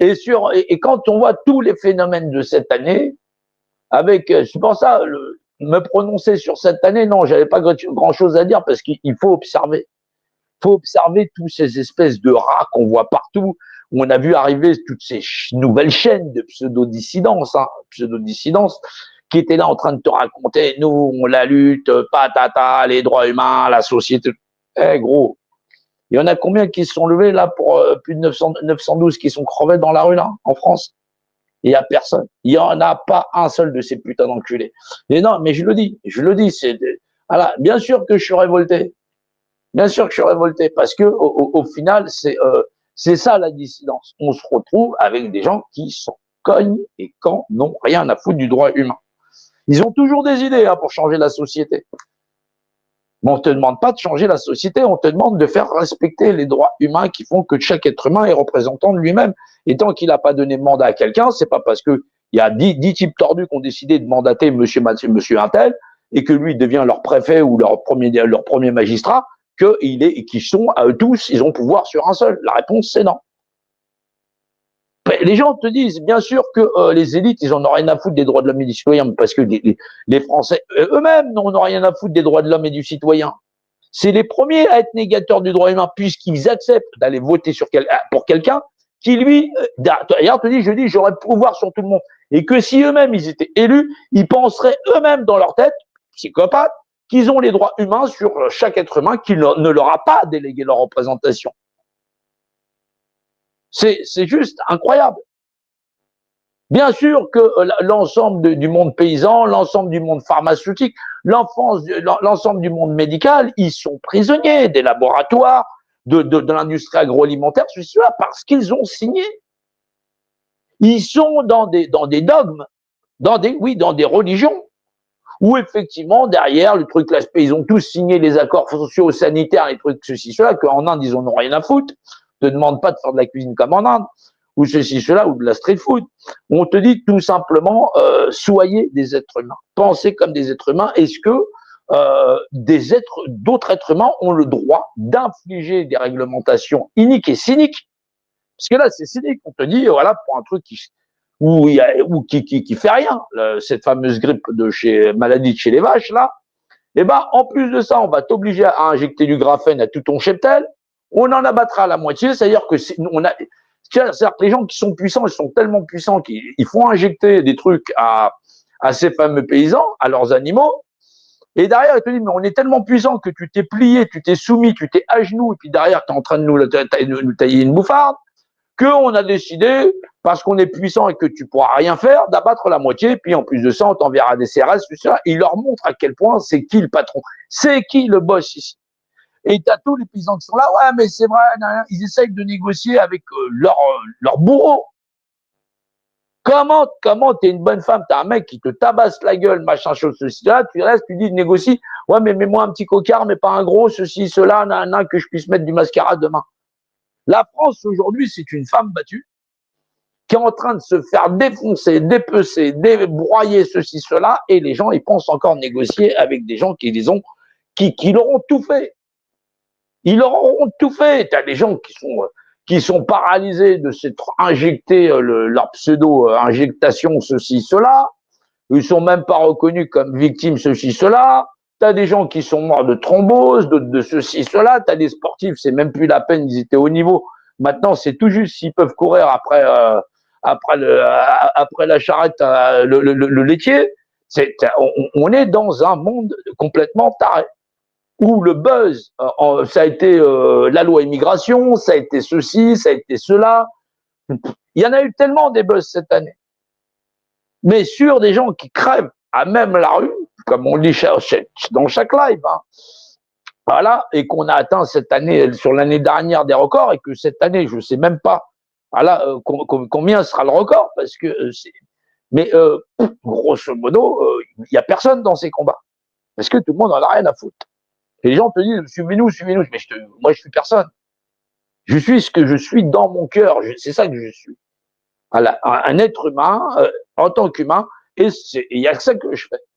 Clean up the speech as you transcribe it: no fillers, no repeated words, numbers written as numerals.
Et quand on voit tous les phénomènes de cette année, avec, c'est pour ça, me prononcer sur cette année, non, j'avais pas grand chose à dire parce qu'il faut observer. Il faut observer tous ces espèces de rats qu'on voit partout, où on a vu arriver toutes ces nouvelles chaînes de pseudo-dissidence, qui étaient là en train de te raconter, nous, on la lutte, patata, les droits humains, la société. Eh, gros, il y en a combien qui se sont levés là pour plus de 912 qui sont crevés dans la rue là, en France? Il n'y a personne. Il n'y en a pas un seul de ces putains d'enculés. Et non, mais je le dis, c'est, voilà, bien sûr que je suis révolté. Bien sûr que je suis révolté parce que au final, c'est ça la dissidence. On se retrouve avec des gens qui s'en cognent et quand n'ont rien à foutre du droit humain. Ils ont toujours des idées pour changer la société. Mais on ne te demande pas de changer la société, on te demande de faire respecter les droits humains qui font que chaque être humain est représentant de lui-même. Et tant qu'il n'a pas donné mandat à quelqu'un, c'est pas parce qu'il y a 10 types tordus qui ont décidé de mandater monsieur Intel et que lui devient leur préfet ou leur premier magistrat, qu'ils sont à eux tous, ils ont pouvoir sur un seul. La réponse, c'est non. Les gens te disent, bien sûr, que les élites, ils en ont rien à foutre des droits de l'homme et du citoyen, parce que les Français eux-mêmes n'en ont rien à foutre des droits de l'homme et du citoyen. C'est les premiers à être négateurs du droit humain, puisqu'ils acceptent d'aller voter pour quelqu'un qui, lui, d'ailleurs, te dit, je dis, j'aurais pouvoir sur tout le monde. Et que si eux-mêmes, ils étaient élus, ils penseraient eux-mêmes dans leur tête, psychopathes, qu'ils ont les droits humains sur chaque être humain, qui ne leur a pas délégué leur représentation. C'est juste incroyable. Bien sûr que l'ensemble du monde paysan, l'ensemble du monde pharmaceutique, l'ensemble du monde médical, ils sont prisonniers des laboratoires, de l'industrie agroalimentaire, cela parce qu'ils ont signé. Ils sont dans des dogmes, dans des religions, où effectivement, derrière, le truc, ils ont tous signé les accords sociaux, sanitaires, les trucs, ceci, cela, qu'en Inde, ils en ont rien à foutre. On te demande pas de faire de la cuisine comme en Inde, ou ceci, cela, ou de la street food. On te dit tout simplement, soyez des êtres humains. Pensez comme des êtres humains. Est-ce que d'autres êtres humains ont le droit d'infliger des réglementations iniques et cyniques? Parce que là, c'est cynique. On te dit, voilà, pour un truc qui fait rien, cette fameuse grippe maladie de chez les vaches, là, et ben, en plus de ça, on va t'obliger à injecter du graphène à tout ton cheptel, on en abattra la moitié, c'est-à-dire que c'est-à-dire que les gens qui sont puissants, ils sont tellement puissants qu'ils font injecter des trucs à ces fameux paysans, à leurs animaux, et derrière, ils te disent, mais on est tellement puissant que tu t'es plié, tu t'es soumis, tu t'es à genoux, et puis derrière, tu es en train de nous tailler une bouffarde, qu'on a décidé, parce qu'on est puissant et que tu pourras rien faire, d'abattre la moitié, puis en plus de ça, on t'enverra des CRS, tout ça. Il leur montre à quel point c'est qui le patron, c'est qui le boss ici. Et t'as tous les paysans qui sont là, ouais, mais c'est vrai, ils essayent de négocier avec leur bourreau. Comment t'es une bonne femme, t'as un mec qui te tabasse la gueule, machin, chose, ceci, là, tu restes, tu dis, négocie, ouais, mais mets-moi un petit cocard, mais pas un gros, ceci, cela, que je puisse mettre du mascara demain. La France, aujourd'hui, c'est une femme battue qui est en train de se faire défoncer, dépecer, débroyer ceci, cela, et les gens, ils pensent encore négocier avec des gens qui leur ont tout fait. Ils leur auront tout fait. T'as des gens qui sont paralysés de s'être injectés leur pseudo-injectation, ceci, cela. Ils sont même pas reconnus comme victimes, ceci, cela. T'as des gens qui sont morts de thrombose, de ceci, cela. T'as des sportifs, c'est même plus la peine, ils étaient au niveau. Maintenant, c'est tout juste s'ils peuvent courir après la charrette, le laitier. On est dans un monde complètement taré où le buzz, ça a été la loi immigration, ça a été ceci, ça a été cela. Il y en a eu tellement des buzz cette année. Mais sur des gens qui crèvent à même la rue, comme on dit dans chaque live, hein, voilà, et qu'on a atteint cette année, sur l'année dernière, des records, et que cette année, je ne sais même pas voilà, combien sera le record, parce que mais grosso modo, il n'y a personne dans ces combats, parce que tout le monde en a rien à foutre. Et les gens te disent, suivez-nous, mais moi je suis personne. Je suis ce que je suis dans mon cœur, c'est ça que je suis. Voilà, un être humain, en tant qu'humain, et il n'y a que ça que je fais.